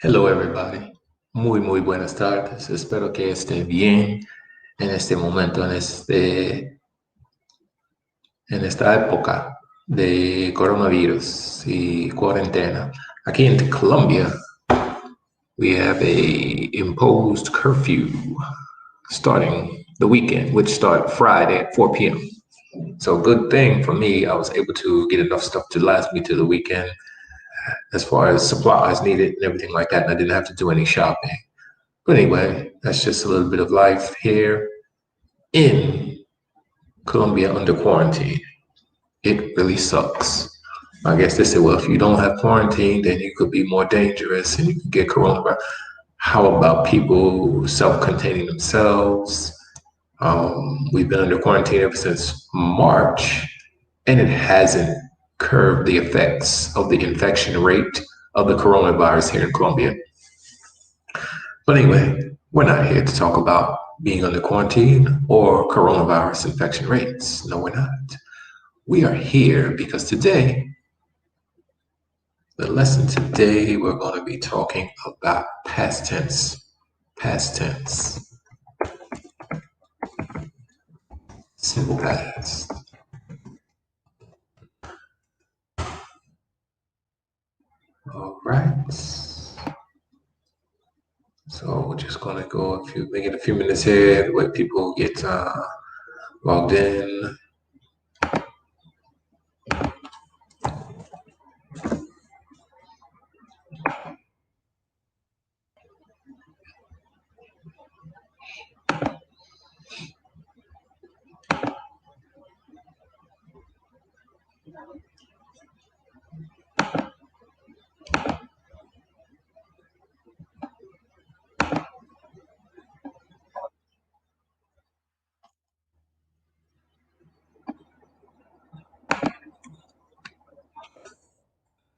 Hello, everybody. Muy buenas tardes. Espero que esté bien en este momento, en esta época de coronavirus y cuarentena. Aquí en Colombia, we have a imposed curfew starting the weekend, which start Friday at 4 p.m. So good thing for me, I was able to get enough stuff to last me to the weekend as far as supplies needed and everything like that, and I didn't have to do any shopping. But anyway, that's just a little bit of life here in Colombia under quarantine. It really sucks. I guess they say, well, if you don't have quarantine, then you could be more dangerous and you could get coronavirus. How about people self-containing themselves? We've been under quarantine ever since March, and it hasn't curbed the effects of the infection rate of the coronavirus here in Colombia. But anyway, we're not here to talk about being under quarantine or coronavirus infection rates. No, we're not. We are here because the lesson today, we're going to be talking about past tense. Past tense. Simple past. All right. So we're just going to go make it a few minutes here, the way people get logged in.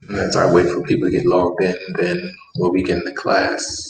And as I wait for people to get logged in, then we'll begin the class.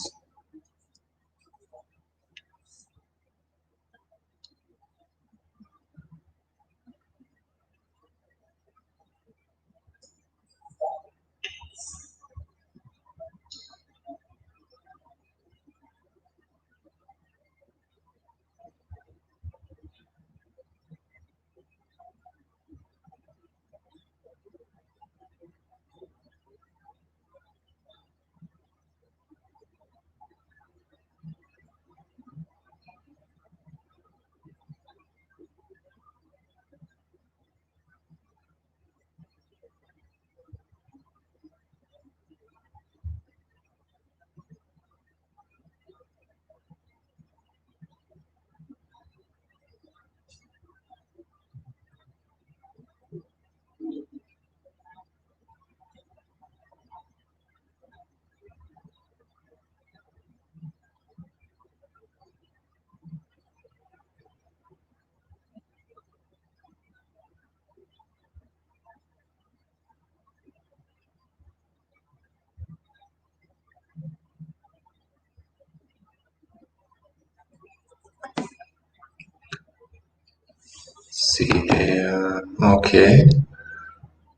See here. Okay.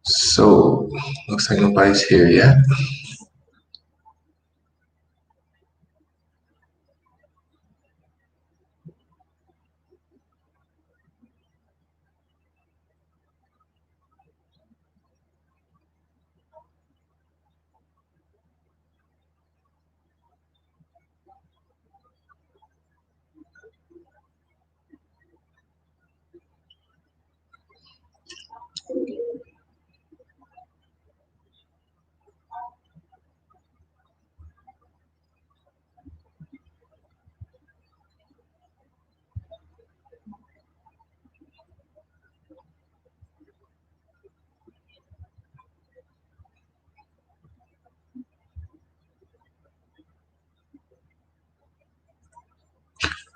So looks like nobody's here yet.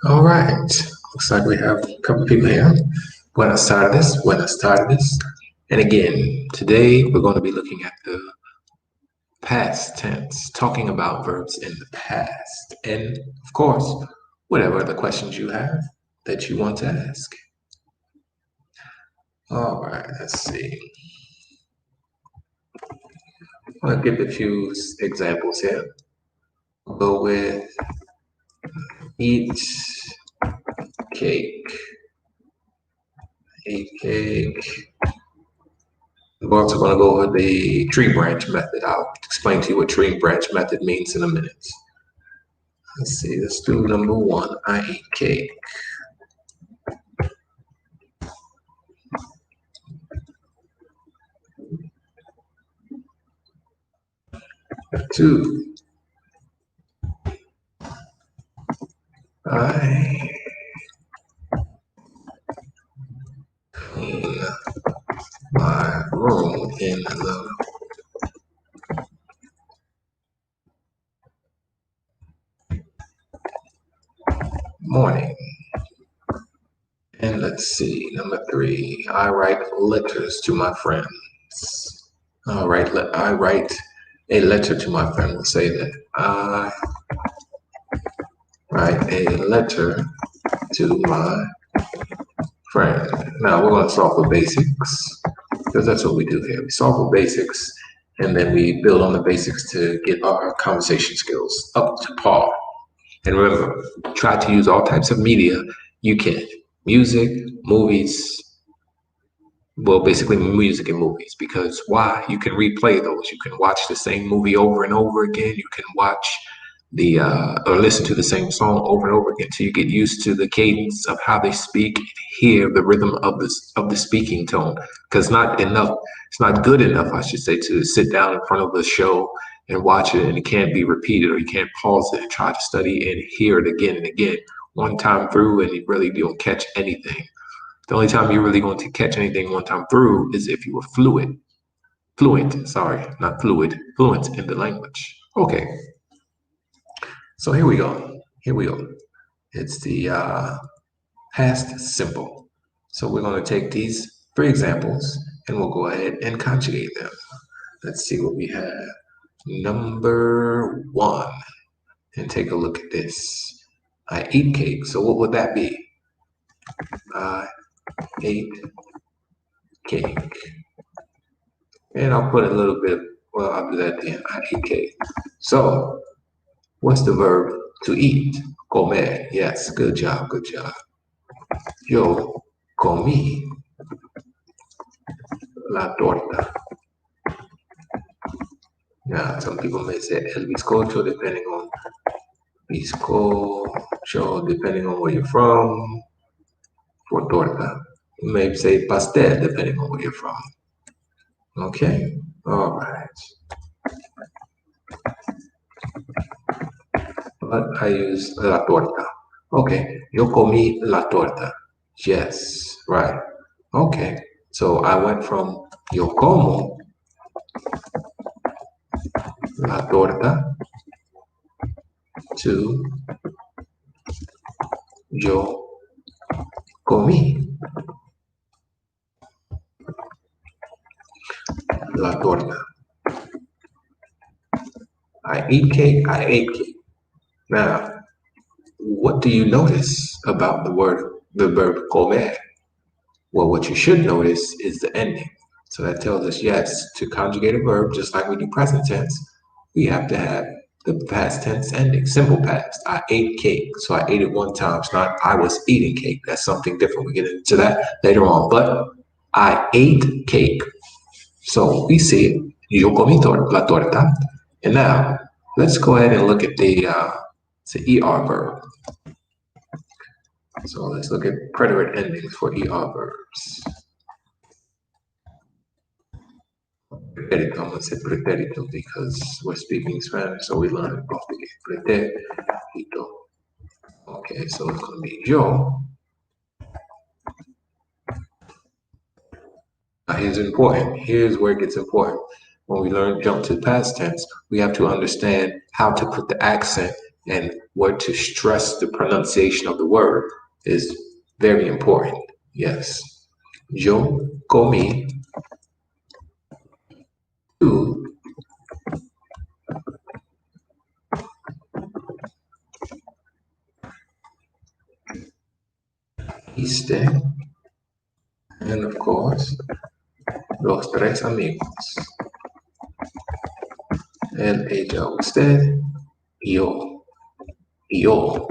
All right. Looks like we have a couple people here. Buenas tardes. Buenas tardes. And again, today we're going to be looking at the past tense, talking about verbs in the past. And of course, whatever the questions you have that you want to ask. All right, let's see. I'll give a few examples here. Go with eat cake. Eat cake. We're also going to go over the tree branch method. I'll explain to you what tree branch method means in a minute. Let's see, let's do number one. I eat cake. Two. I clean my room in the morning. And let's see, number three, I write letters to my friends. I write a letter to my friend. We'll say that I write a letter to my friend. Now we're going to solve for basics because that's what we do here. We solve for basics and then we build on the basics to get our conversation skills up to par. And remember, try to use all types of media you can. Music, movies, well, basically music and movies, because why? You can replay those. You can watch the same movie over and over again. You can watch or listen to the same song over and over again till you get used to the cadence of how they speak, hear the rhythm of the speaking tone. Because it's not good enough, I should say, to sit down in front of the show and watch it and it can't be repeated, or you can't pause it and try to study and hear it again and again one time through and you really don't catch anything. The only time you're really going to catch anything one time through is if you were fluent in the language. Okay, so here we go. It's the past simple. So we're going to take these three examples and we'll go ahead and conjugate them. Let's see what we have. Number one, and take a look at this. I eat cake. So what would that be? I ate cake. And I'll put a little bit, well, I'll do that then. I ate cake. So what's the verb to eat? Comer. Yes, good job. Yo comí la torta. Now, some people may say el bizcocho, depending on where you're from. For torta, you may say pastel, depending on where you're from. Okay, all right. But I use la torta. Okay, yo comí la torta. Yes, right. Okay, so I went from yo como la torta to yo comí la torta. I eat cake, I ate cake. Now, what do you notice about the verb comer? Well, what you should notice is the ending. So that tells us, yes, to conjugate a verb, just like we do present tense, we have to have the past tense ending, simple past. I ate cake. So I ate it one time. It's not I was eating cake. That's something different. We get into that later on. But I ate cake. So we see yo comí la torta. And now let's go ahead and look at the ER verb. So let's look at preterite endings for ER verbs. Pretérito, I'm going to say pretérito because we're speaking Spanish, so we learn it both again. Pretérito. Okay, so it's going to be yo. Now here's important. Here's where it gets important. When we jump to past tense, we have to understand how to put the accent and where to stress the pronunciation of the word is very important. Yes. Yo comí tú comiste, and of course, los tres amigos. Él, ella, usted, yo. yo.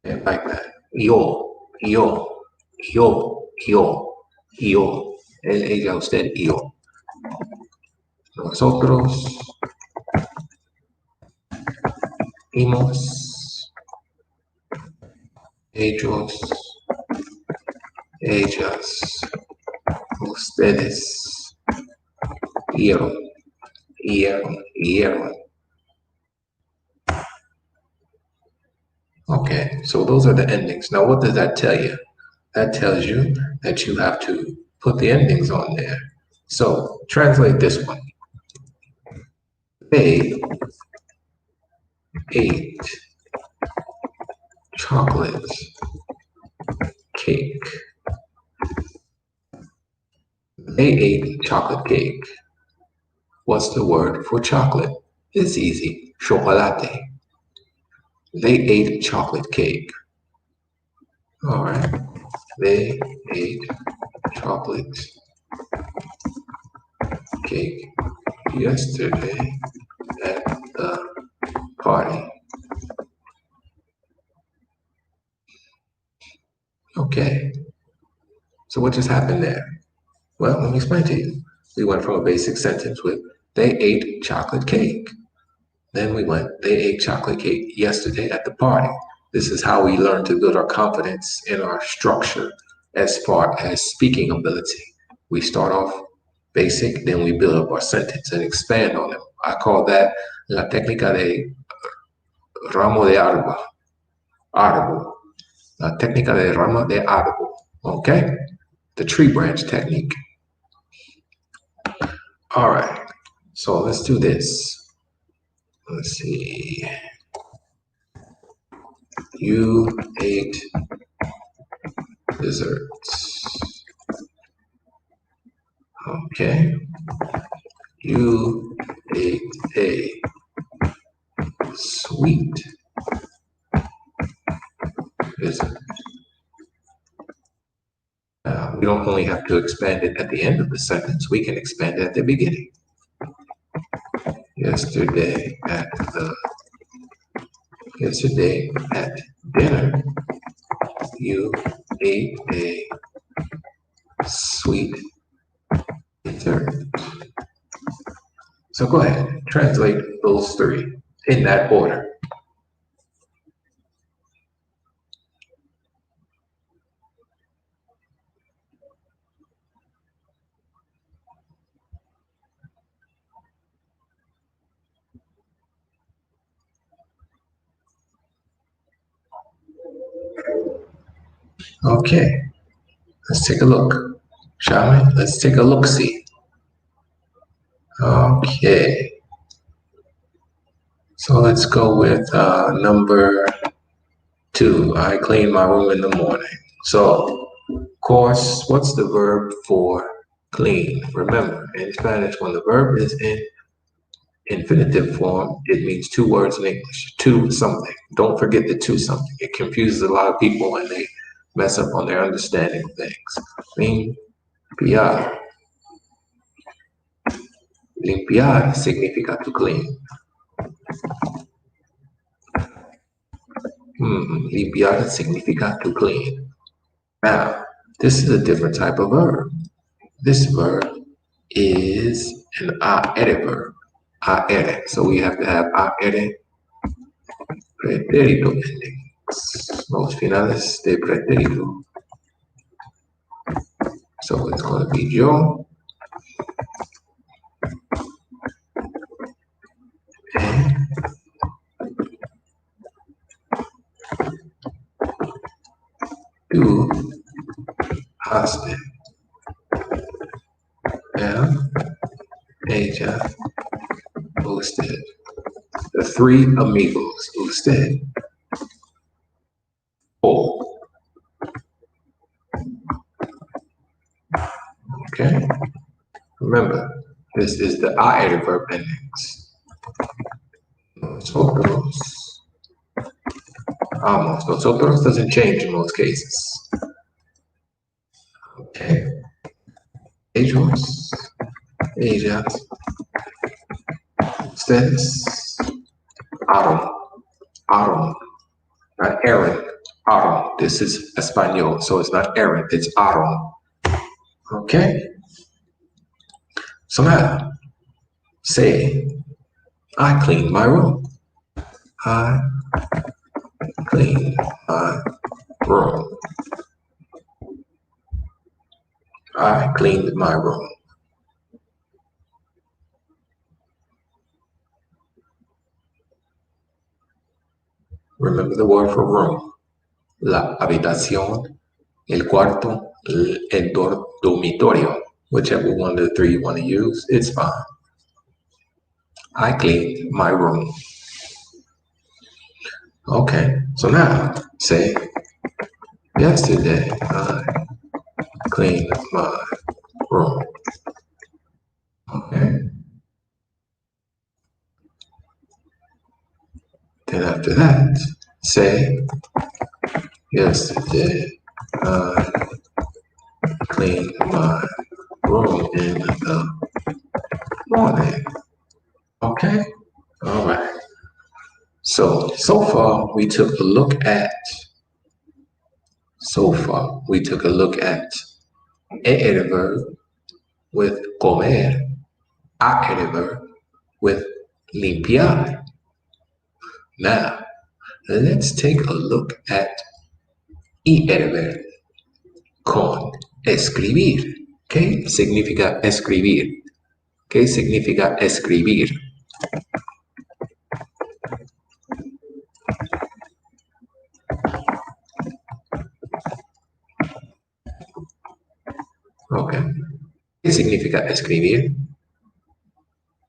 And like that. Yo, yo, yo, yo, yo. Ella, usted, yo. Nosotros, hemos, ellos, ellas, ustedes, hieron, hieron. Okay, so those are the endings. Now, what does that tell you? That tells you that you have to put the endings on there. So, translate this one. They ate chocolate cake. They ate chocolate cake. What's the word for chocolate? It's easy. Chocolate. They ate chocolate cake. All right. They ate chocolate cake yesterday at the party. Okay. So what just happened there? Well, let me explain to you. We went from a basic sentence with they ate chocolate cake. Then we went, they ate chocolate cake yesterday at the party. This is how we learn to build our confidence in our structure as far as speaking ability. We start off basic, then we build up our sentence and expand on them. I call that la técnica de ramo de árbol. Árbol. La técnica de ramo de árbol. Okay? The tree branch technique. All right. So let's do this. Let's see. You ate desserts. Okay. You ate a sweet dessert. We don't only have to expand it at the end of the sentence, we can expand it at the beginning. Yesterday at dinner, you ate a sweet dessert. So go ahead, translate those three in that order. Okay, let's take a look, shall we? Let's take a look-see. Okay, so let's go with number 2. I clean my room in the morning. So, of course, what's the verb for clean? Remember, in Spanish, when the verb is in infinitive form, it means 2 words in English. To something. Don't forget the to something. It confuses a lot of people and they mess up on their understanding of things. Limpiar. Limpiar significa to clean. Limpiar significa to clean. Now, this is a different type of verb. This verb is an aere verb. Aere. So we have to have aere pretérito endings. Los finales de pretérito. So it's going to be yo. And tú haste. Él, ella, usted. The 3 amigos. Usted. Oh. Okay. Remember, this is the aere verb endings. Nosotros. Almost. Nosotros doesn't change in most cases. Okay. Ellos, ellas, ustedes, aaron. Aaron, not Aaron. Aaron. This is Espanol, so it's not Aaron, it's Aaron. Okay? So now, say, I cleaned my room. I cleaned my room. I cleaned my room. Remember the word for room. La habitación, el cuarto, el dormitorio. Whichever one of the three you want to use, it's fine. I cleaned my room. Okay, so now say, yesterday I cleaned my room. Okay. Then after that, say, yesterday I cleaned my room in the morning. Okay? All right. So far we took a look at a verb with comer, a verb with limpiar. Now, let's take a look at verb con escribir. ¿Qué significa escribir? ¿Qué significa escribir? Okay. ¿Qué significa escribir?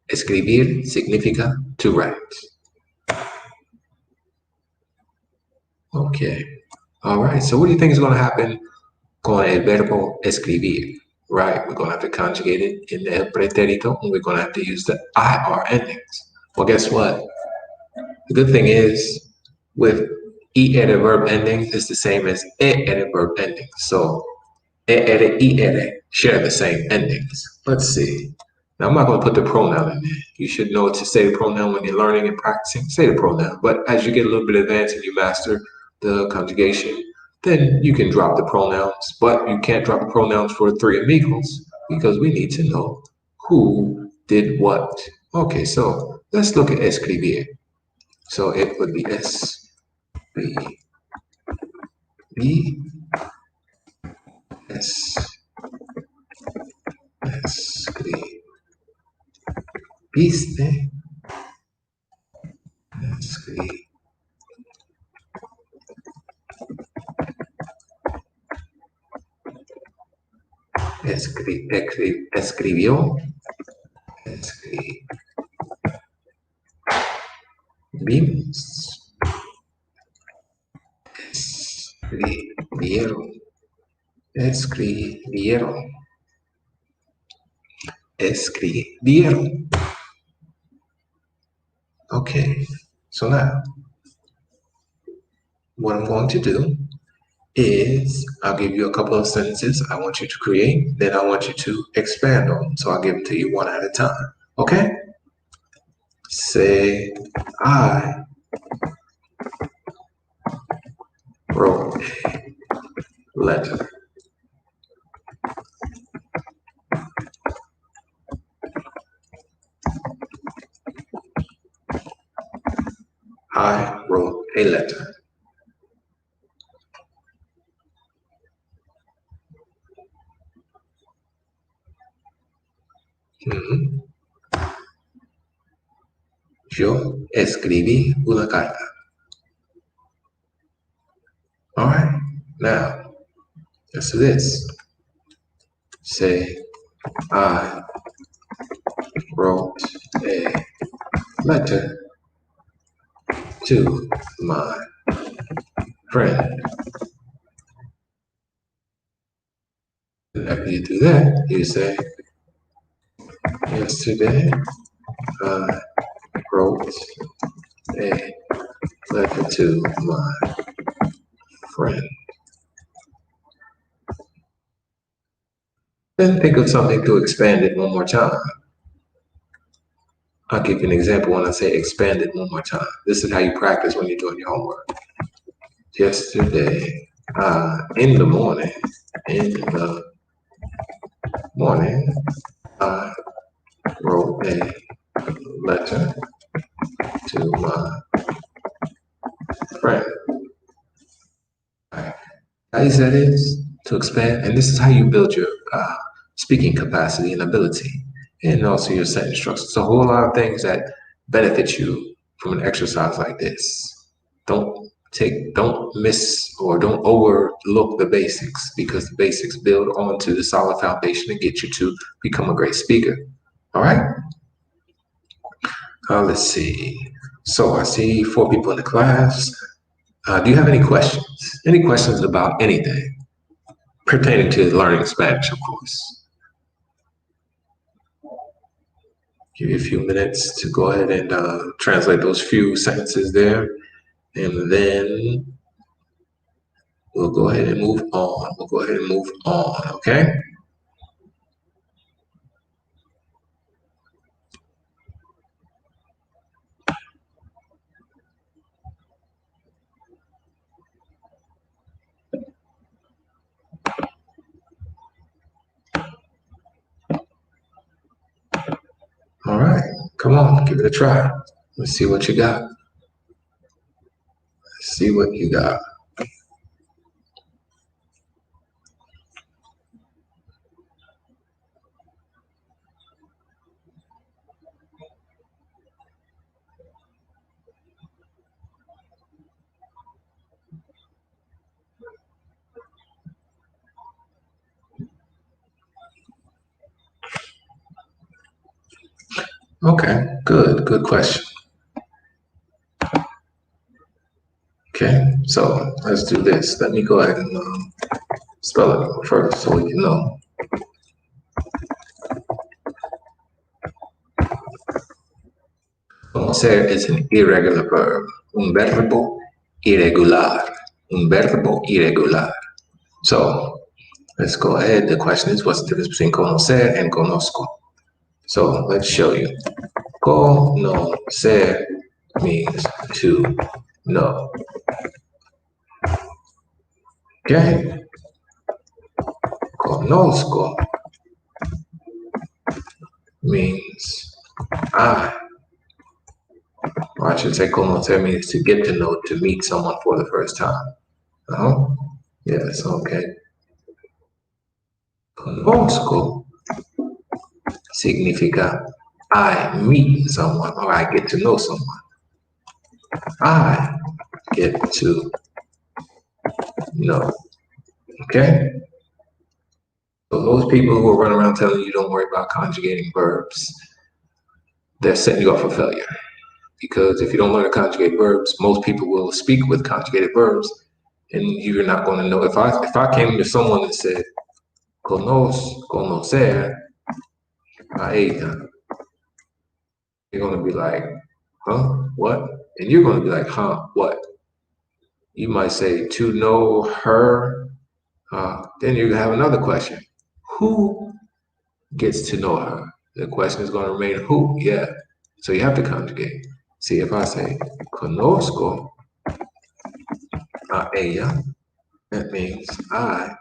Escribir significa to write. Okay. All right. So what do you think is going to happen con el verbo escribir? Right. We're going to have to conjugate it in el pretérito, and we're going to have to use the IR endings. Well, guess what? The good thing is with ER verb endings, it's the same as ER verb endings. So ER share the same endings. Let's see. Now, I'm not going to put the pronoun in there. You should know to say the pronoun when you're learning and practicing. Say the pronoun. But as you get a little bit advanced and you master the conjugation, then you can drop the pronouns. But you can't drop the pronouns for three amigos because we need to know who did what. Okay, so let's look at escribir. So it would be escribiste, escribió, escribimos, escribieron. Okay, so now what I'm going to do is I'll give you a couple of sentences I want you to create, then I want you to expand on. So I'll give it to you one at a time. Okay? Say, I wrote a letter. I wrote a letter. Yo escribí una carta. All right, now, listen to this. Say, I wrote a letter to my friend. After you do that, you say, yesterday I wrote a letter to my friend. Then think of something to expand it one more time. I'll give you an example when I say expand it one more time. This is how you practice when you're doing your homework. Yesterday, in the morning, I wrote a letter to my friend. Right. How easy that is to expand, and this is how you build your speaking capacity and ability, and also your sentence structure. It's a whole lot of things that benefit you from an exercise like this. Don't miss or don't overlook the basics, because the basics build onto the solid foundation and get you to become a great speaker. All right. Let's see. So I see 4 people in the class. Do you have any questions? Any questions about anything pertaining to learning Spanish, of course? Give you a few minutes to go ahead and translate those few sentences there, and then we'll go ahead and move on. Okay? All right. Come on, give it a try. Let's see what you got. Okay, good question. Okay, so let's do this. Let me go ahead and spell it first so we can know. Conocer is an irregular verb. Un verbo irregular. Un verbo irregular. So let's go ahead. The question is, what's the difference between conocer and conozco? So let's show you. Conocer means to know. Okay? Conozco means I. Or I should say conocer means to get to know, to meet someone for the first time. Yes, okay. Conozco significa I meet someone or I get to know someone. I get to know. Okay? So those people who are running around telling you don't worry about conjugating verbs, they're setting you up for failure. Because if you don't learn to conjugate verbs, most people will speak with conjugated verbs, and you're not going to know. If I came to someone and said, conocer a ella, you're going to be like, huh, what? And you're going to be like, huh, what? You might say, to know her. Then you have another question. Who gets to know her? The question is going to remain who, yeah. So you have to conjugate. See, if I say, conozco a ella, that means I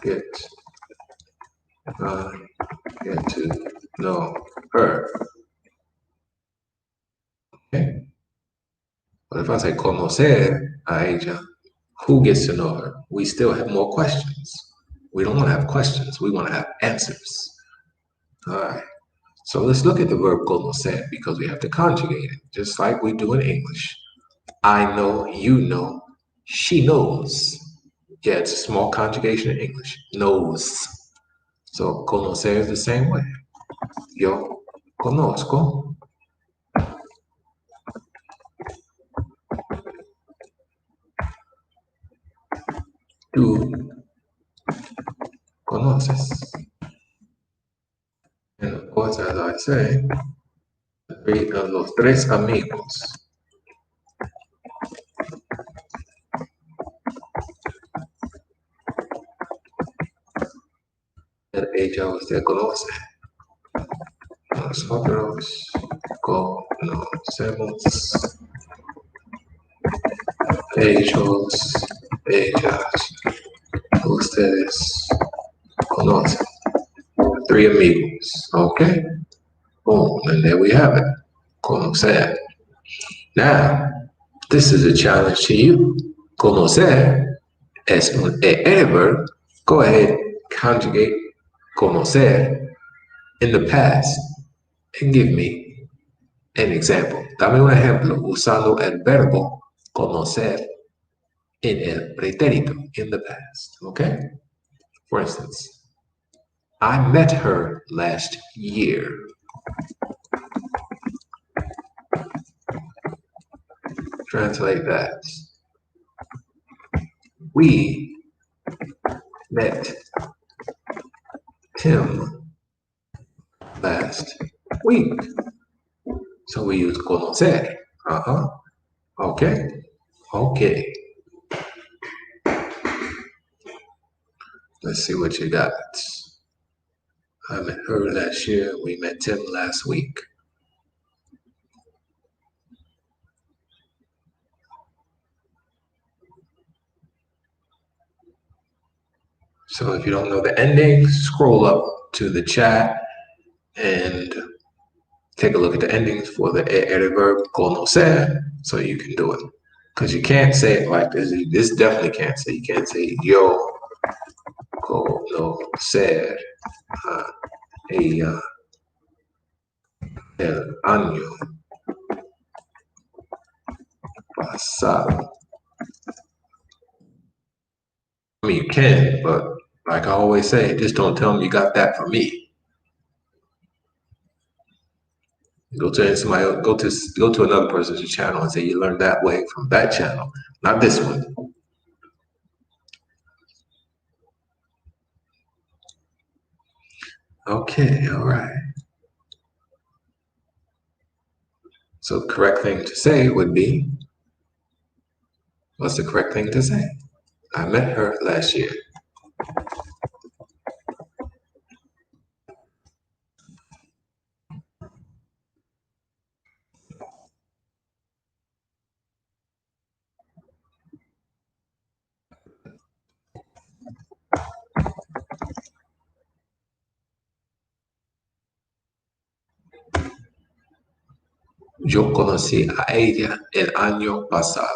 get to know her. Okay? But if I say conocer a ella, who gets to know her? We still have more questions. We don't want to have questions. We want to have answers. All right. So let's look at the verb conocer because we have to conjugate it, just like we do in English. I know, you know, she knows. Yeah, it's a small conjugation in English. Knows. So conocer is the same way. Yo conozco. Tú conoces. And of course, as I say, los tres amigos. Ella usted conoce. Nosotros conocemos. Ellos, ellas, ustedes conocen. 3 amigos. Okay. Boom. And there we have it. Conocer. Now, this is a challenge to you. Conocer es un verb. Go ahead, conjugate conocer in the past and give me an example. Dame un ejemplo usando el verbo conocer en el pretérito in the past. Okay? For instance, I met her last year. Translate that. We met Tim last week. So we use conocer. Okay. Okay. Let's see what you got. I met her last year. We met Tim last week. So if you don't know the ending, scroll up to the chat and take a look at the endings for the verb conocer so you can do it. Because you can't say it like this. This definitely can't say. You can't say yo conocer a ella el año pasado. I mean, you can, but like I always say, just don't tell them you got that from me. Go to somebody, go to another person's channel and say you learned that way from that channel, not this one. Okay, all right. So the correct thing to say would be, what's the correct thing to say? I met her last year. Yo conocí a ella el año pasado.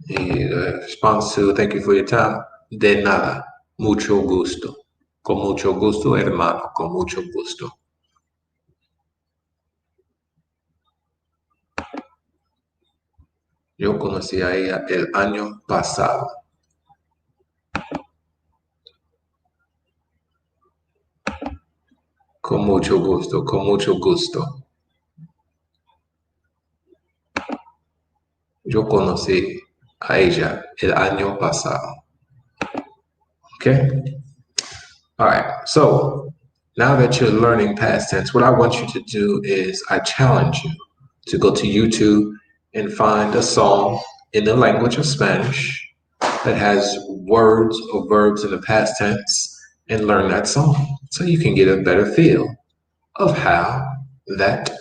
Y the response to thank you for your time, de nada, mucho gusto. Con mucho gusto, hermano, con mucho gusto. Yo conocí a ella el año pasado. Con mucho gusto, con mucho gusto. Yo conocí a ella el año pasado. Okay? All right. So now that you're learning past tense, what I want you to do is I challenge you to go to YouTube and find a song in the language of Spanish that has words or verbs in the past tense and learn that song so you can get a better feel of how that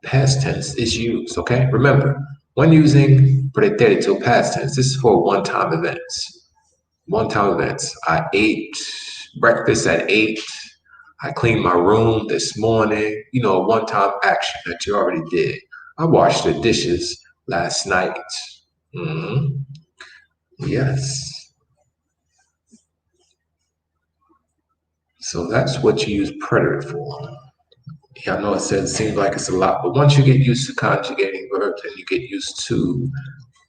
past tense is used, okay? Remember, when using pretérito past tense, this is for one-time events. One-time events. I ate breakfast at 8. I cleaned my room this morning. You know, a one-time action that you already did. I washed the dishes last night. Yes. So that's what you use preterite for. Yeah, I know it seems like it's a lot, but once you get used to conjugating verbs and you get used to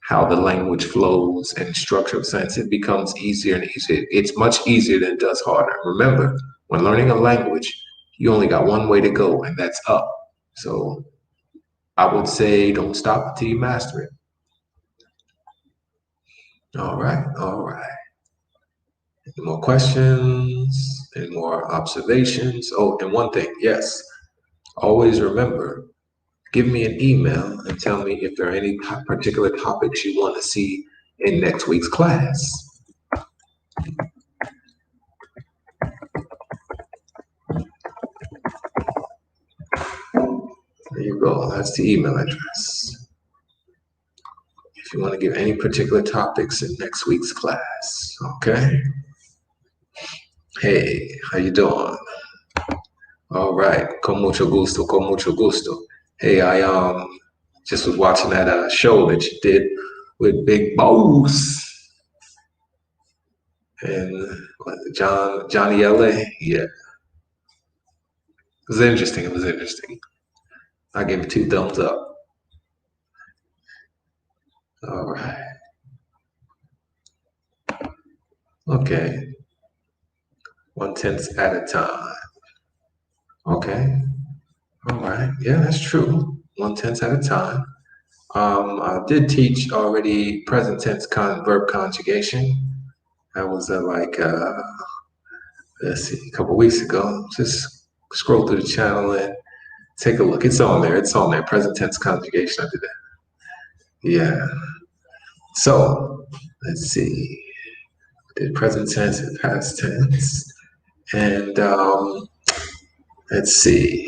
how the language flows and structure of sense, it becomes easier and easier. It's much easier than it does harder. Remember, when learning a language, you only got one way to go, and that's up. So I would say don't stop until you master it. All right, all right. Any more questions? Any more observations? Oh, and one thing, yes. Always remember, give me an email and tell me if there are any particular topics you want to see in next week's class. you go. That's the email address. If you want to give any particular topics in next week's class, okay? Hey, how you doing? All right, con mucho gusto, con mucho gusto. Hey, I just was watching that show that you did with Big Boss and Johnny LA. Yeah, it was interesting. It was interesting. I gave it 2 thumbs up. All right. Okay. 1/10 at a time. Okay. All right. Yeah, that's true. 1/10 at a time. I did teach already present tense verb conjugation. That was let's see, a couple weeks ago. Just scroll through the channel and take a look. It's on there. It's on there. Present tense conjugation. I did that. Yeah. So let's see. Did present tense and past tense. And let's see.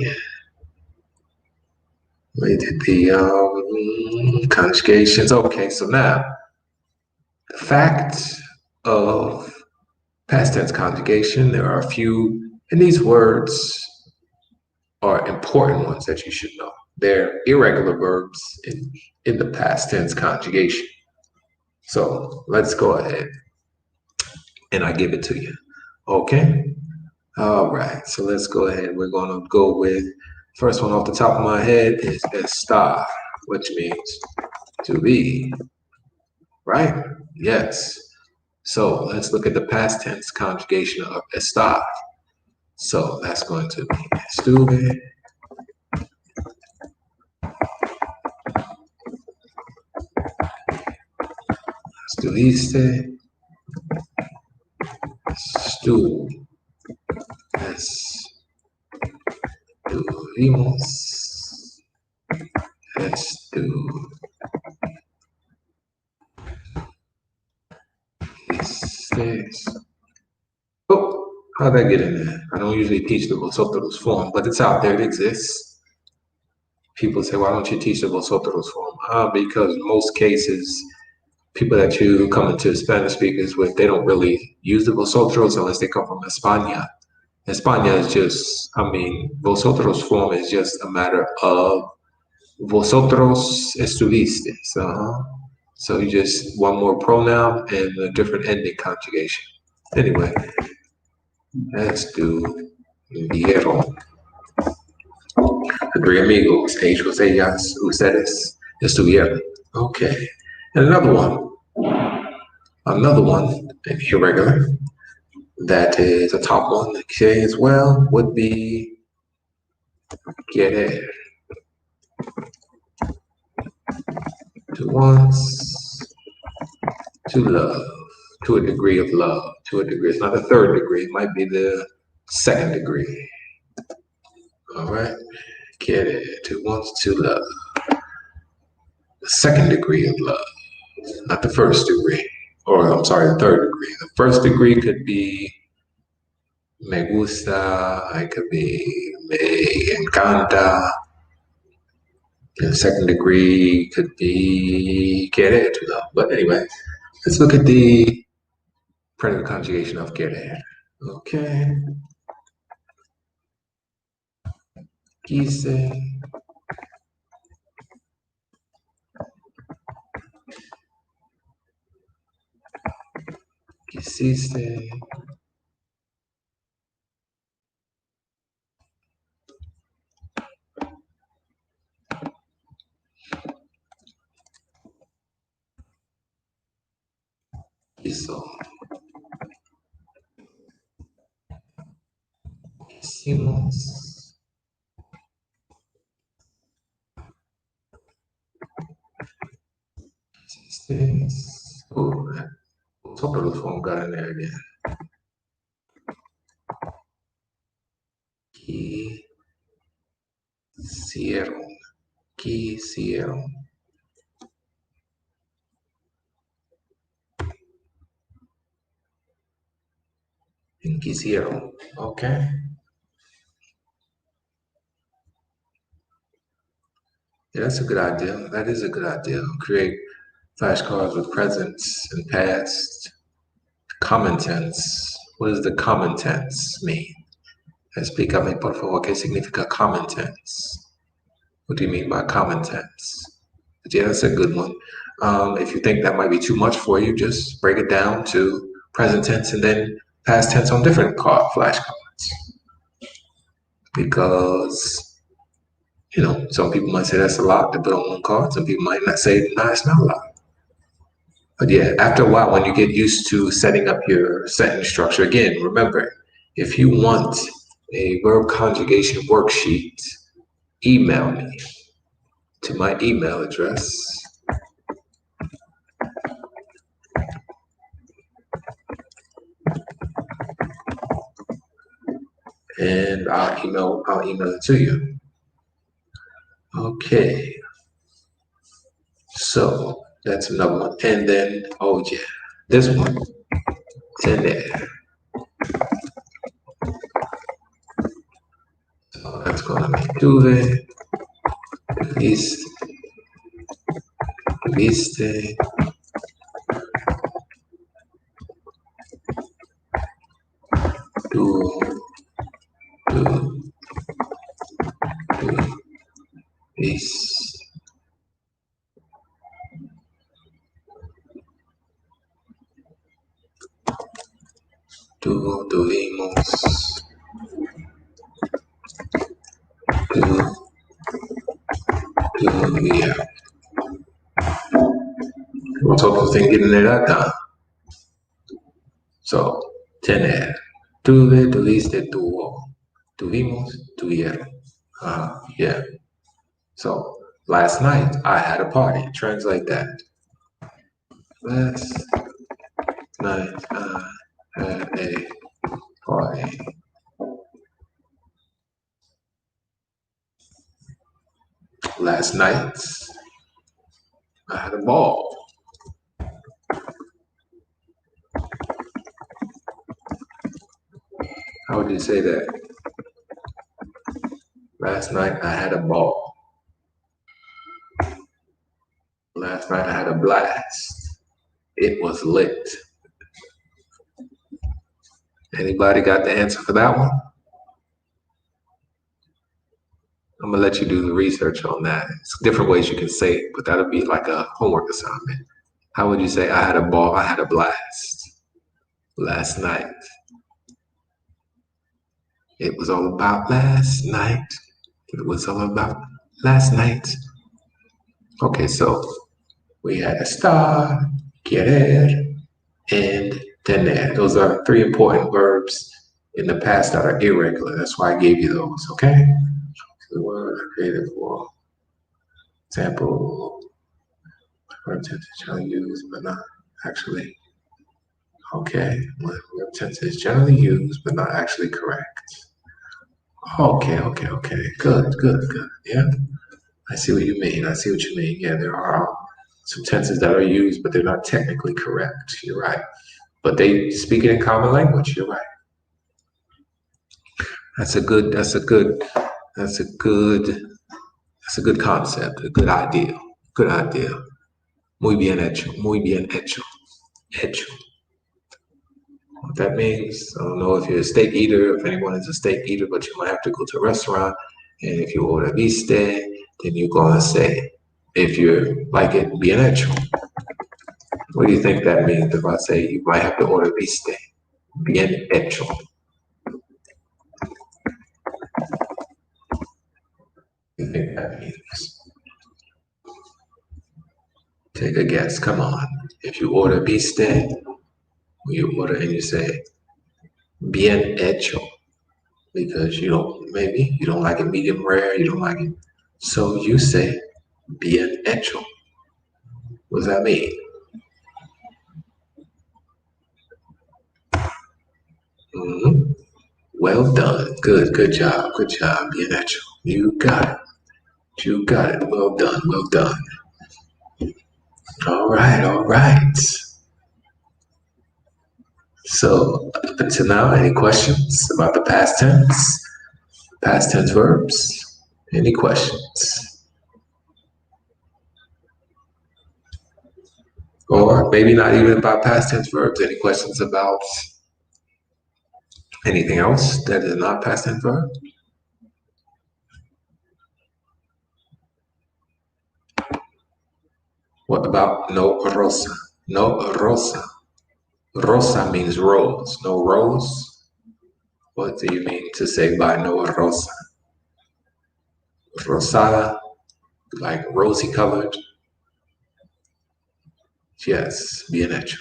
We did the conjugations. Okay, so now the fact of past tense conjugation, there are a few, and these words are important ones that you should know. They're irregular verbs in the past tense conjugation. So let's go ahead and I give it to you. Okay? All right, so let's go ahead. We're going to go with first one off the top of my head is estar, which means to be, right? Yes. So let's look at the past tense conjugation of estar. So that's going to be estuve, estuviste, estuvo, estuvimos, estuviste. Oh, how'd that get in there? I don't usually teach the vosotros form, but it's out there. It exists. People say, why don't you teach the vosotros form? Because in most cases, people that you come into Spanish speakers with, they don't really use the vosotros unless they come from España. España is just, vosotros form is just a matter of vosotros estuviste. So you just one more pronoun and a different ending conjugation. Anyway, estuvieron. The three amigos, ellos, ellas, ustedes, estuvieron. Okay. And another one, irregular, that is a top one, okay, as well, would be querer. To once, to love, to a degree of love, to a degree. It's not the third degree, it might be the second degree. All right, querer, to once, to love. The second degree of love, not the first degree, or I'm sorry, the third degree. The first degree could be me gusta, it could be me encanta. The second degree could be querer to love. But anyway, let's look at the predicate conjugation of querer. Okay. Quise. Quisiste. Quiso. Quisimos. Quisiste. Oh, vosotros form got in there again. Quisieron. Quisieron. And quisieron. Okay. Yeah, that's a good idea. That is a good idea. Create flashcards with presents and past. Common tense. What does the common tense mean? Explícame, por favor, qué significa common tense. What do you mean by common tense? But yeah, that's a good one. If you think that might be too much for you, just break it down to present tense and then past tense on different flashcards. Because, some people might say that's a lot to put on one card. Some people might not say, no, it's not a lot. But yeah, after a while, when you get used to setting up your sentence structure, again, remember, if you want a verb conjugation worksheet, email me to my email address. And I'll email it to you. Okay. So that's another one. And then, oh yeah, this one, tener. So that's gonna be tuve, viste, tu, vis. Tuvimos, tuvieron. What's up with getting it that time? So, tener. Tuve, tuviste, tuvo. Tuvimos, tuvieron. Yeah. So, last night I had a party. Translate that. Last night I had a party. Last night I had a ball. How would you say that? Last night I had a ball. Last night I had a blast. It was lit. Anybody got the answer for that one? I'm gonna let you do the research on that. It's different ways you can say it, but that'll be like a homework assignment. How would you say I had a ball, I had a blast last night? It was all about last night. It was all about last night. Okay, so we had estar, querer, and tener. Those are three important verbs in the past that are irregular. That's why I gave you those, okay? So the word I created for example, verb tense is generally used, but not actually. Okay, verb tense is generally used, but not actually correct. Okay. Good. Yeah, I see what you mean. Yeah, there are some tenses that are used, but they're not technically correct. You're right. But they speak it in common language. You're right. That's a good concept, a good idea. Good idea. Muy bien hecho. Muy bien hecho. Hecho. What that means, I don't know if you're a steak eater, if anyone is a steak eater, but you might have to go to a restaurant, and if you order viste, then you're gonna say, if you like it, bien hecho. What do you think that means if I say you might have to order viste? Bien hecho. What do you think that means? Take a guess, come on. If you order viste, you order and you say, bien hecho, because you don't like it medium rare, you don't like it. So you say, bien hecho. What does that mean? Mm-hmm. Well done. Good job. Bien hecho. You got it. Well done. All right. So, up until now, any questions about the past tense? Past tense verbs? Any questions? Or maybe not even about past tense verbs. Any questions about anything else that is not past tense verb? What about no rosa? No rosa. Rosa means rose. No rose. What do you mean to say by no rosa? Rosada, like rosy colored. Yes, bien hecho.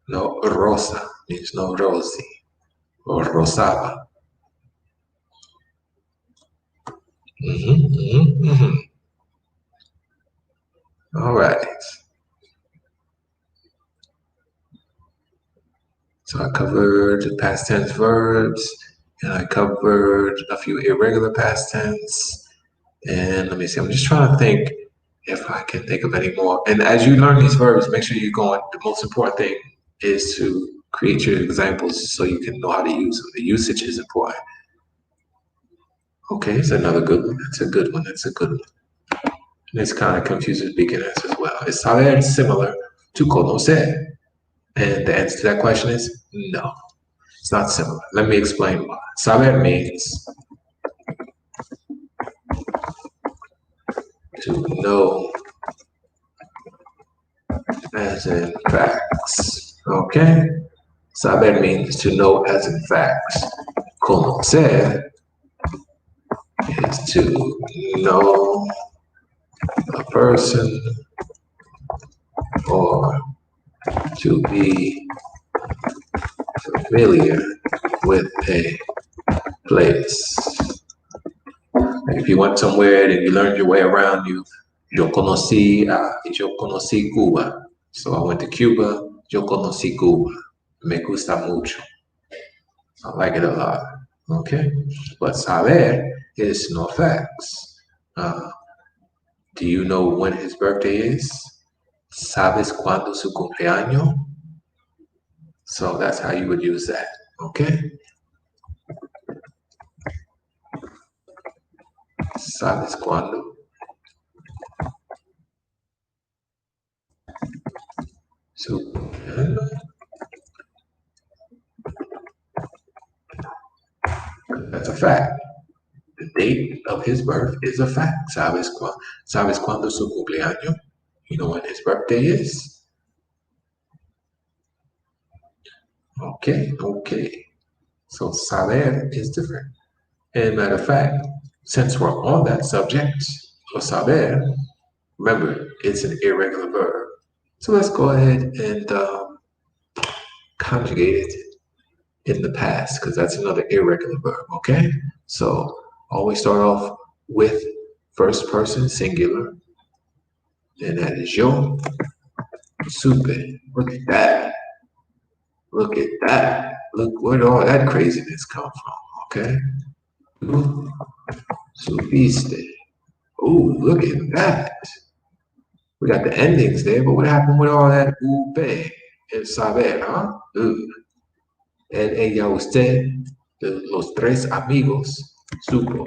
No rosa means no rosy or rosada. All right. So I covered past tense verbs, and I covered a few irregular past tense. And let me see, I'm just trying to think if I can think of any more. And as you learn these verbs, make sure you go on. The most important thing is to create your examples so you can know how to use them. The usage is important. Okay, it's another good one. That's a good one. That's a good one. And this kind of confuses beginners as well. Is saber similar to conocer? And the answer to that question is no. It's not similar. Let me explain why. Saber means to know as in facts. Okay? Saber means to know as in facts. Conocer is to know a person or to be familiar with a place. Like if you went somewhere and you learned your way around, yo conocí Cuba. So I went to Cuba, yo conocí Cuba. Me gusta mucho. I like it a lot. Okay? But saber is no facts. Do you know when his birthday is? ¿Sabes cuándo su cumpleaños? So that's how you would use that. Okay? ¿Sabes cuándo? So, that's a fact. The date of his birth is a fact. ¿Sabes cuándo su cumpleaños? You know when his birthday is? Okay, okay. So saber is different. And matter of fact, since we're on that subject of saber, remember, it's an irregular verb. So let's go ahead and conjugate it in the past, because that's another irregular verb, okay? So always start off with first person singular, and that is yo supe. Look at that. Look at that. Look where all that craziness come from, okay? Tú supiste. Oh, look at that. We got the endings there, but what happened with all that upe and saber, huh? Ooh. El, ella, usted, los tres amigos, supo.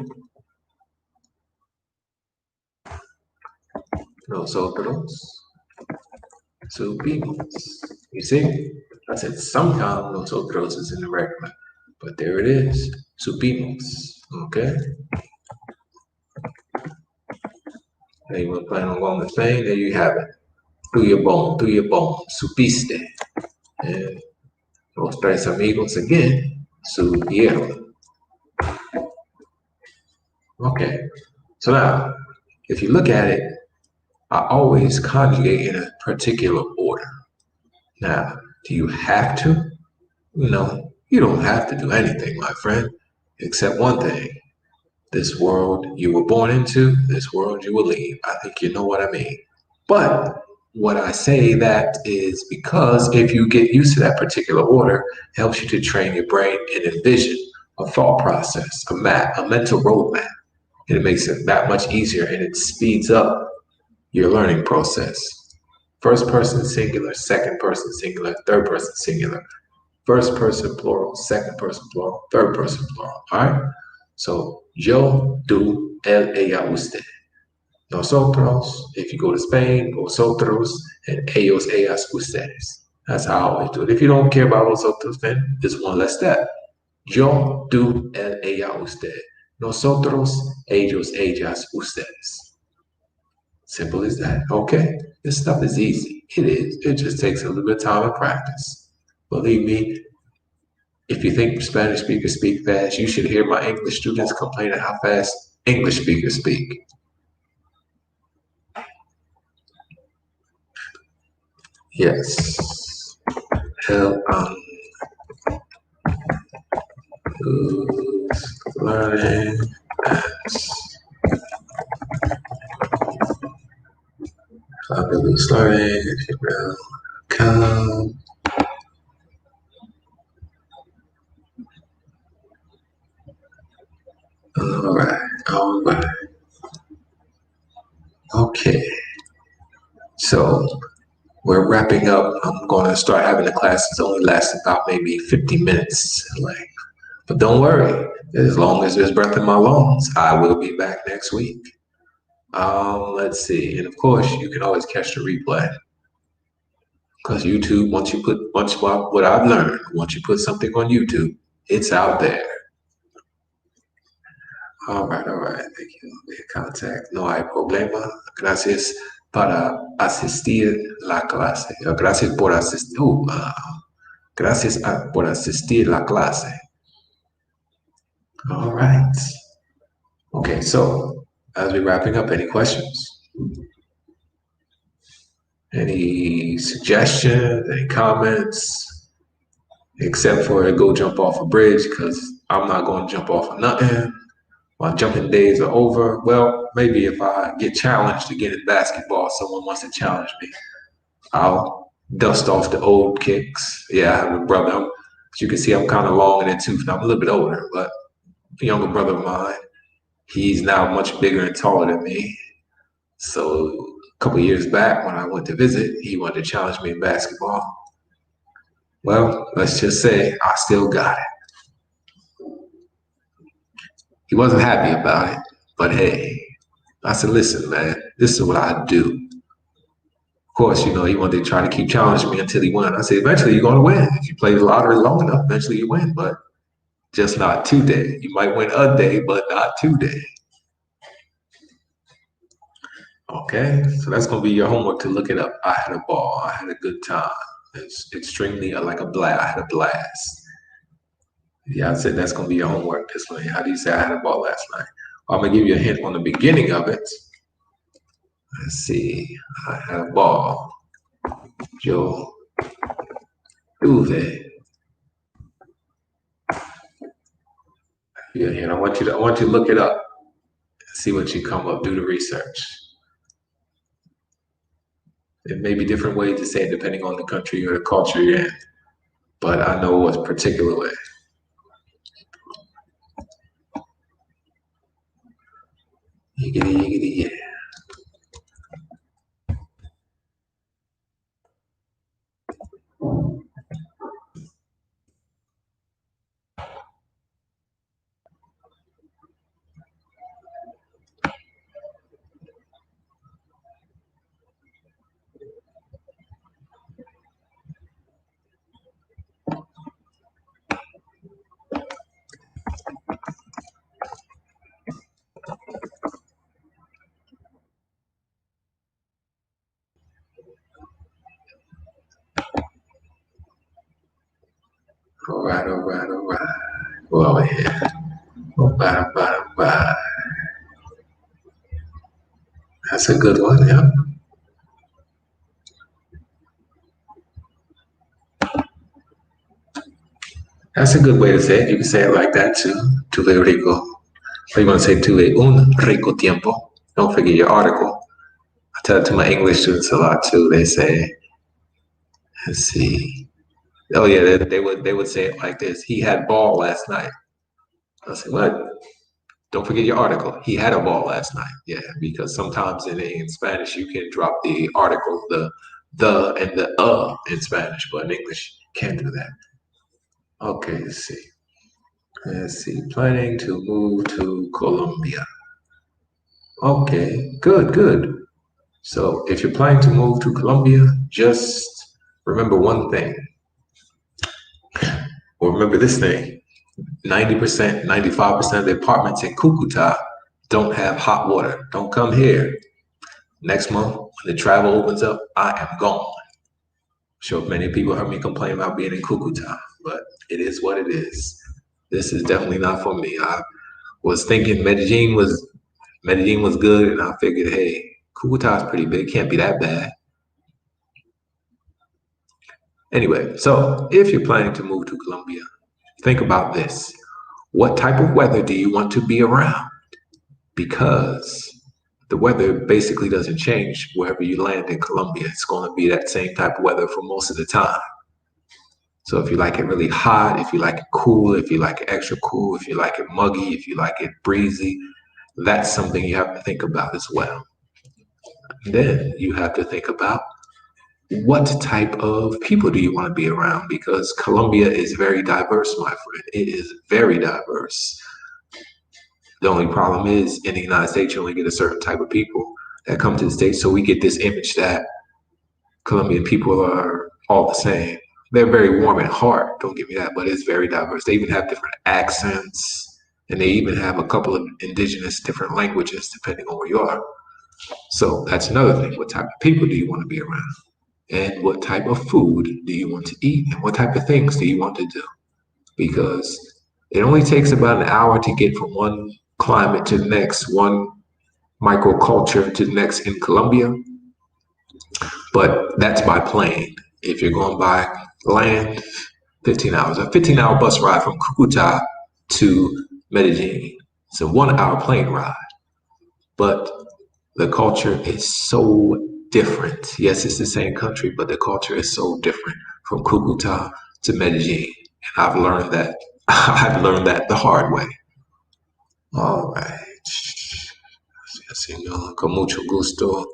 Nosotros supimos. You see? I said sometimes nosotros is in the regular, but there it is. Supimos. Okay? Now you want to plan on going the thing? There you have it. Through your bone, through your bone. Supiste. And los tres amigos again, supieron. Okay. So now, if you look at it, I always conjugate in a particular order. Now, do you have to? No, you don't have to do anything, my friend, except one thing. This world you were born into, this world you will leave. I think you know what I mean. But what I say that is because if you get used to that particular order, it helps you to train your brain and envision a thought process, a map, a mental roadmap. And it makes it that much easier and it speeds up your learning process. First person singular, second person singular, third person singular. First person plural, second person plural, third person plural. All right? So, yo, tú, él, ella, usted. Nosotros. If you go to Spain, vosotros, and ellos, ellas, ustedes. That's how I always do it. If you don't care about vosotros, then it's one less step. Yo, tú, él, ella, usted. Nosotros, ellos, ellas, ustedes. Simple as that. Okay, this stuff is easy. It is. It just takes a little bit of time and practice. Believe me, if you think Spanish speakers speak fast, you should hear my English students complaining how fast English speakers speak. Yes. Hell, learning as probably starting if you will come. All right, all right. Okay, so we're wrapping up. I'm going to start having the classes only last about maybe 50 minutes. But don't worry, as long as there's breath in my lungs, I will be back next week. Let's see, and of course, you can always catch the replay because YouTube. Once what I've learned, once you put something on YouTube, it's out there. All right, all right. Thank you. Contact. No hay problema. Gracias para asistir la clase. Gracias por asistir. Gracias por asistir la clase. All right. Okay, so as we're wrapping up, any questions? Any suggestions? Any comments? Except for go jump off a bridge because I'm not going to jump off of nothing. My jumping days are over. Well, maybe if I get challenged again in basketball, someone wants to challenge me, I'll dust off the old kicks. Yeah, I have a brother. As you can see, I'm kind of long in the tooth. I'm a little bit older, but a younger brother of mine, he's now much bigger and taller than me. So a couple of years back when I went to visit, he wanted to challenge me in basketball. Well, let's just say I still got it. He wasn't happy about it, but hey, I said, listen, man, this is what I do. Of course, he wanted to try to keep challenging me until he won. I said, eventually you're going to win. If you play the lottery long enough, eventually you win, but just not today. You might win a day, but not today. Okay, so that's going to be your homework to look it up. I had a ball. I had a good time. It's extremely like a blast. I had a blast. Yeah, I said that's going to be your homework this morning. How do you say I had a ball last night? Well, I'm going to give you a hint on the beginning of it. Let's see. I had a ball. Yo tuve. Yeah, and I want you to look it up. See what you come up. Do the research. There may be different ways to say it depending on the country or the culture you're in, but I know what's particular way. Yiggity, yiggity, yeah. All right, all right, all right. Go over here. All right, all right, all right. That's a good one, yeah. That's a good way to say it. You can say it like that too. Tuve rico. Or you want to say tuve un rico tiempo. Don't forget your article. I tell it to my English students a lot too. They say, let's see. Oh yeah, they would say it like this. He had ball last night. I say, what? Don't forget your article. He had a ball last night. Yeah, because sometimes in Spanish you can drop the article, the and the in Spanish, but in English can't do that. Okay, let's see. Let's see. Planning to move to Colombia. Okay, good, good. So if you're planning to move to Colombia, just remember one thing, or remember this thing. 90%, 95% of the apartments in Cucuta don't have hot water. Don't come here. Next month, when the travel opens up, I am gone. Sure, many people heard me complain about being in Cucuta, but it is what it is. This is definitely not for me. I was thinking Medellin was good, and I figured, hey, Cucuta is pretty big. Can't be that bad. Anyway, so if you're planning to move to Colombia, think about this. What type of weather do you want to be around? Because the weather basically doesn't change wherever you land in Colombia. It's going to be that same type of weather for most of the time. So if you like it really hot, if you like it cool, if you like it extra cool, if you like it muggy, if you like it breezy, that's something you have to think about as well. Then you have to think about what type of people do you want to be around, because Colombia is very diverse, my friend. It is very diverse. The only problem is in the United States, you only get a certain type of people that come to the States. So we get this image that Colombian people are all the same. They're very warm at heart, don't get me that, but it's very diverse. They even have different accents, and they even have a couple of indigenous different languages depending on where you are. So that's another thing. What type of people do you want to be around? And what type of food do you want to eat? And what type of things do you want to do? Because it only takes about an hour to get from one climate to the next, one microculture to the next in Colombia, but that's by plane. If you're going by land, 15 hours, a 15-hour bus ride from Cucuta to Medellin. It's a 1 hour plane ride, but the culture is so different. Yes, it's the same country, but the culture is so different from Cucuta to Medellin. And I've learned that. I've learned that the hard way. All right. Señor, con mucho gusto.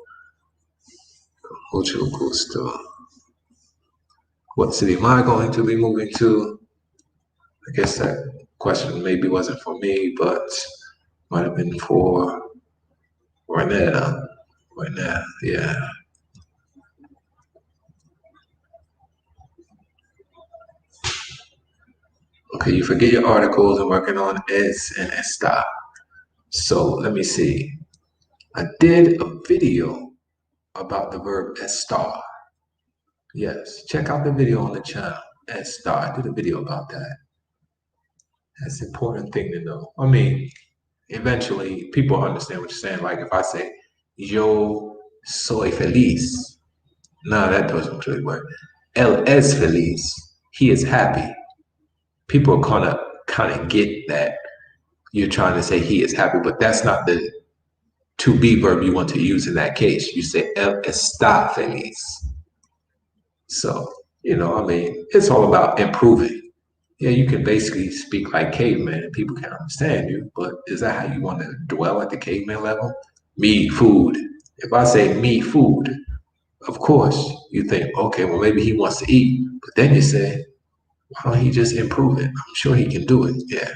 Mucho gusto. What city am I going to be moving to? I guess that question maybe wasn't for me, but might have been for Renetta. Renetta, yeah. Okay, you forget your articles and working on es and esta. So let me see. I did a video about the verb estar. Yes, check out the video on the channel. Estar. I did a video about that. That's an important thing to know. I mean, eventually people understand what you're saying. Like if I say, yo soy feliz. No, that doesn't really work. Él es feliz. He is happy. People kind of get that you're trying to say he is happy, but that's not the to be verb you want to use in that case. You say él está feliz. So, I mean, it's all about improving. Yeah, you can basically speak like caveman and people can understand you, but is that how you want to dwell at the caveman level? Me, food. If I say me, food, of course you think, okay, well, maybe he wants to eat. But then you say, why don't he just improve it? I'm sure he can do it. Yeah.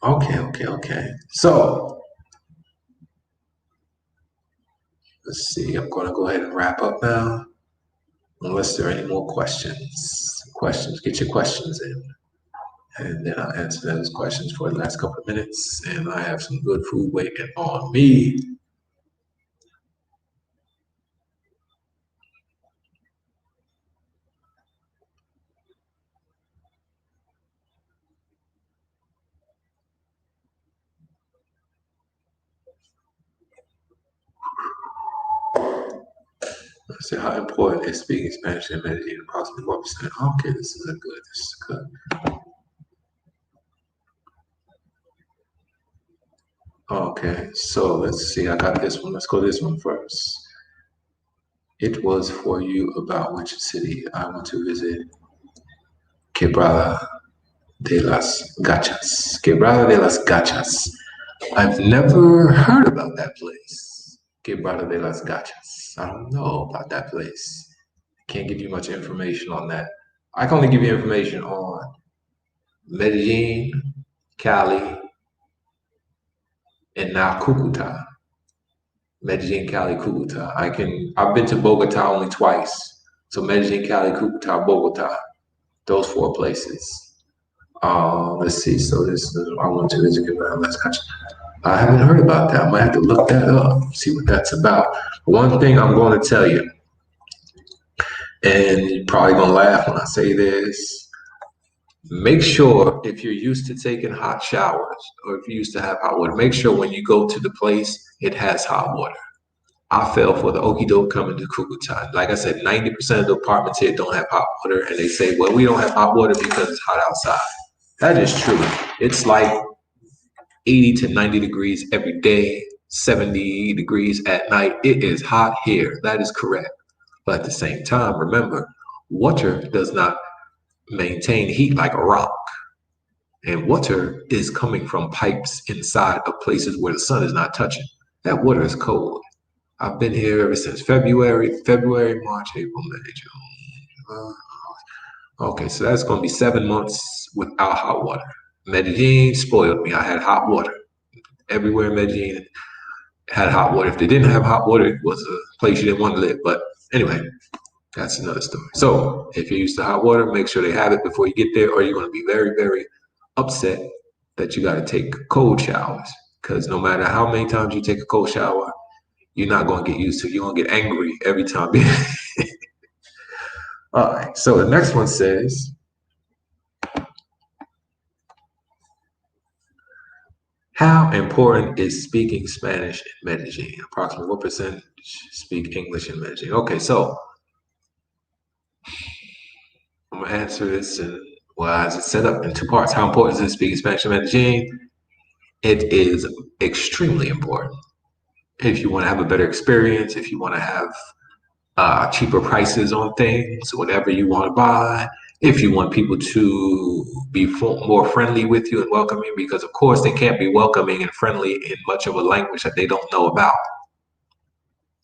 Okay, okay, okay. So let's see. I'm going to go ahead and wrap up now, unless there are any more questions. Questions, get your questions in. And then I'll answer those questions for the last couple of minutes. And I have some good food waiting on me. Let's see how important is speaking Spanish in Medellin, approximately 1%. Okay, this is good. Okay, so let's see. I got this one. Let's go this one first. It was for you about which city I want to visit. Quebrada de las Gachas. Quebrada de las Gachas. I've never heard about that place. Quebrada de las Gachas. I don't know about that place. Can't give you much information on that. I can only give you information on Medellin, Cali, and now Cucuta. Medellin, Cali, Cucuta. I've been to Bogota only twice. So Medellin, Cali, Cucuta, Bogota. Those four places. Let's see. So I went to this last country. I haven't heard about that. I might have to look that up, see what that's about. One thing I'm going to tell you, and you're probably going to laugh when I say this. Make sure if you're used to taking hot showers or if you used to have hot water, make sure when you go to the place, it has hot water. I fell for the okie doke coming to Kukutan. Like I said, 90% of the apartments here don't have hot water, and they say, well, we don't have hot water because it's hot outside. That is true. It's like 80 to 90 degrees every day, 70 degrees at night. It is hot here. That is correct. But at the same time, remember, water does not maintain heat like a rock. And water is coming from pipes inside of places where the sun is not touching. That water is cold. I've been here ever since February, March, April, May, June. Okay, so that's going to be 7 months without hot water. Medellin spoiled me. I had hot water. Everywhere in Medellin had hot water. If they didn't have hot water, it was a place you didn't want to live. But anyway, that's another story. So if you're used to hot water, make sure they have it before you get there, or you're going to be very, very upset that you got to take cold showers. Because no matter how many times you take a cold shower, you're not going to get used to it. You're going to get angry every time. All right. So the next one says, how important is speaking Spanish in Medellin? Approximately what percentage speak English in Medellin? Okay, so I'm going to answer this as it's set up in two parts. How important is it speaking Spanish in Medellin? It is extremely important. If you want to have a better experience, if you want to have cheaper prices on things, whatever you want to buy, if you want people to be more friendly with you and welcoming, because of course they can't be welcoming and friendly in much of a language that they don't know about.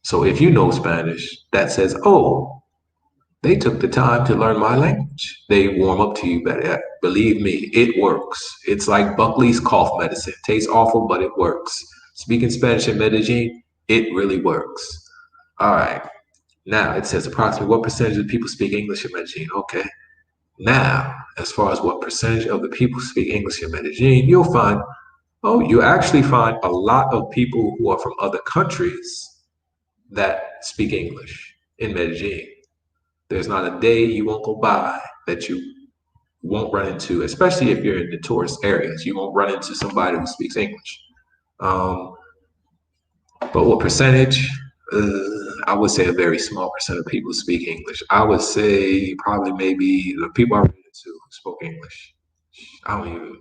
So if you know Spanish, that says, oh, they took the time to learn my language. They warm up to you better. Believe me, it works. It's like Buckley's cough medicine. Tastes awful, but it works. Speaking Spanish in Medellin, it really works. All right. Now it says approximately what percentage of people speak English in Medellin? Okay. Now, as far as what percentage of the people speak English in Medellin, you actually find a lot of people who are from other countries that speak English in Medellin. There's not a day you won't go by that you won't run into, especially if you're in the tourist areas, you won't run into somebody who speaks English. Um, but what percentage? I would say a very small percent of people speak English. I would say probably maybe the people I related to who spoke English. I don't even.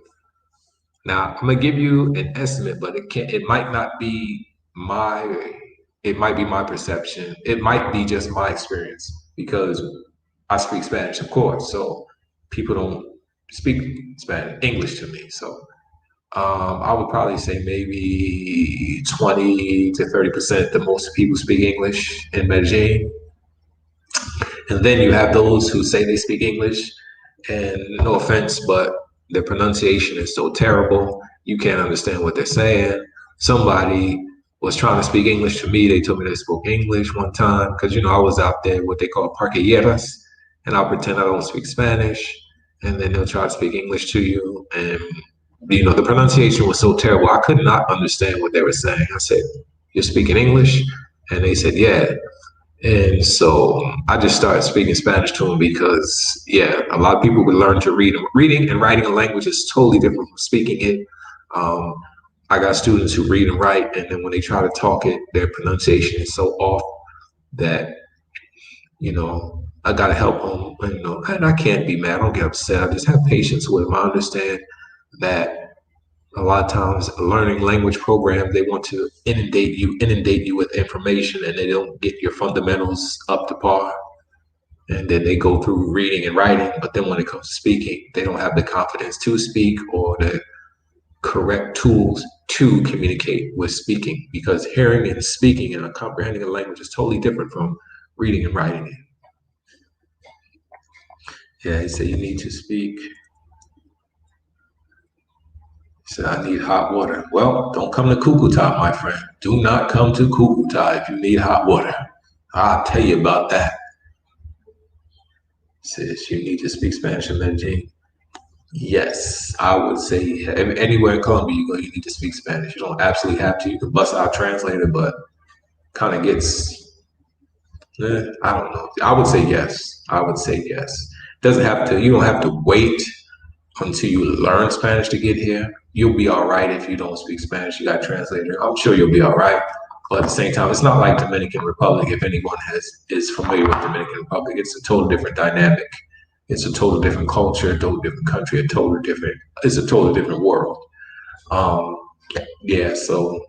Now I'm gonna give you an estimate, but it might not be my. It might be my perception. It might be just my experience because I speak Spanish, of course. So people don't speak Spanish, English to me. So I would probably say maybe 20 to 30% the most people speak English in Medellin. And then you have those who say they speak English, and no offense, but their pronunciation is so terrible, you can't understand what they're saying. Somebody was trying to speak English to me. They told me they spoke English one time because, I was out there, what they call parquilleras, and I'll pretend I don't speak Spanish. And then they'll try to speak English to you. And, the pronunciation was so terrible. I could not understand what they were saying. I said, you're speaking English? And they said, yeah. And so I just started speaking Spanish to them because, yeah, a lot of people would learn to read. Reading and writing a language is totally different from speaking it. Um, I got students who read and write, and then when they try to talk it, their pronunciation is so off that, I got to help them. And I can't be mad. I don't get upset. I just have patience with them. I understand that a lot of times a learning language program, they want to inundate you with information, and they don't get your fundamentals up to par. And then they go through reading and writing, but then when it comes to speaking, they don't have the confidence to speak or the correct tools to communicate with speaking, because hearing and speaking and comprehending a language is totally different from reading and writing it. Yeah, he said you need to speak Said, I need hot water. Well, don't come to Kukuta, my friend. Do not come to Kukuta if you need hot water. I'll tell you about that. Says you need to speak Spanish in Medellin. Yes, I would say anywhere in Colombia you go, you need to speak Spanish. You don't absolutely have to. You can bust out a translator, but kind of gets, I don't know. I would say yes. I would say yes. Doesn't have to. You don't have to wait until you learn Spanish to get here. You'll be all right if you don't speak Spanish. You got a translator. I'm sure you'll be all right. But at the same time, it's not like Dominican Republic. If anyone is familiar with Dominican Republic, it's a total different dynamic. It's a total different culture, a total different country, it's a total different world. Um, yeah, so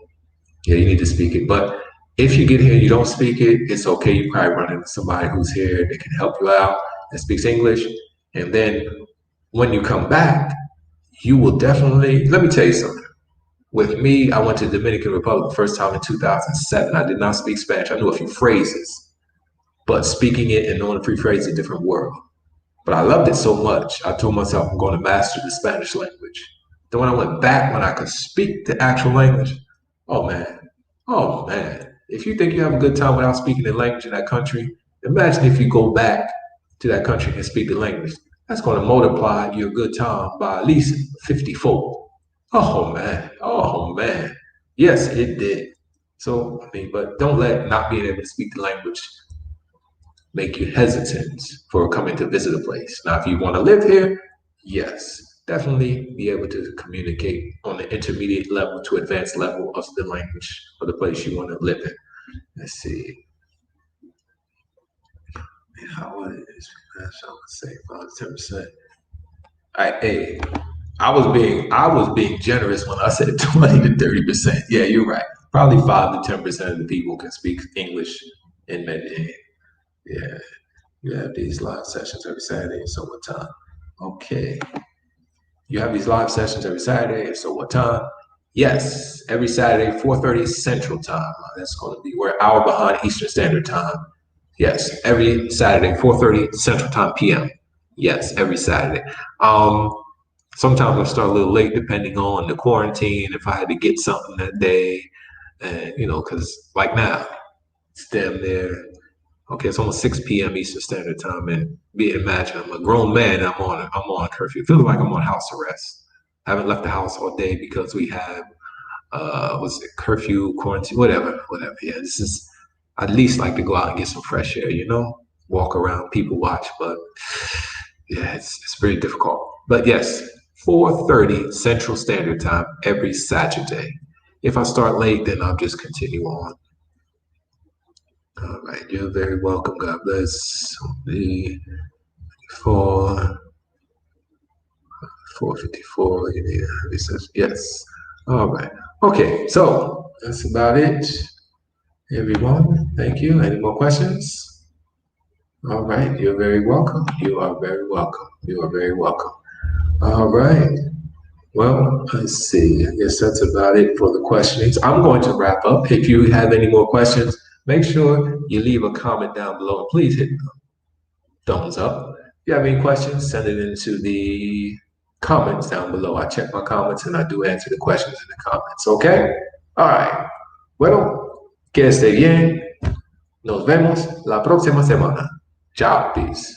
yeah, you need to speak it. But if you get here and you don't speak it, it's okay. You probably run into somebody who's here that can help you out that speaks English. And then when you come back, you will definitely, let me tell you something. With me, I went to the Dominican Republic the first time in 2007. I did not speak Spanish. I knew a few phrases, but speaking it and knowing a few phrases is a different world. But I loved it so much, I told myself I'm going to master the Spanish language. Then when I went back, when I could speak the actual language, oh man, oh man. If you think you have a good time without speaking the language in that country, imagine if you go back to that country and speak the language. That's going to multiply your good time by at least 50-fold. Oh man, oh man. Yes, it did. So, I mean, but don't let not being able to speak the language make you hesitant for coming to visit a place. Now, if you want to live here, yes, definitely be able to communicate on the intermediate level to advanced level of the language of the place you want to live in. Let's see. How it is, I would say 5-10%. Hey, I was being generous when I said 20 to 30%. Yeah, you're right. Probably 5 to 10% of the people can speak English in Medellin. Yeah, you have these live sessions every Saturday. So what time? Okay. You have these live sessions every Saturday. So what time? Yes, every Saturday, 4:30 Central Time. That's going to be we're an hour behind Eastern Standard Time. Yes, every Saturday, 4:30 Central Time p.m. Yes, every Saturday. Sometimes I start a little late depending on the quarantine. If I had to get something that day, and because like now, it's damn near. Okay, it's almost 6 p.m. Eastern Standard Time, and imagine I'm a grown man. I'm on curfew. It feels like I'm on house arrest. I haven't left the house all day because we have was it curfew, quarantine, whatever. Yeah, this is I'd least like to go out and get some fresh air. Walk around, people watch, but yeah, it's very difficult. But yes, 4:30 Central Standard Time every Saturday. If I start late, then I'll just continue on. All right, you're very welcome. God bless. The 4:54. It says yes. All right. Okay, so that's about it, everyone. Thank you. Any more questions? All right, you're very welcome. You are very welcome. You are very welcome. All right. Well, let's see. I guess that's about it for the questionings. I'm going to wrap up. If you have any more questions, make sure you leave a comment down below. And please hit the thumbs up. If you have any questions, send it into the comments down below. I check my comments and I do answer the questions in the comments. Okay? All right. Bueno, que esté bien. Nos vemos la próxima semana. Ciao. Peace.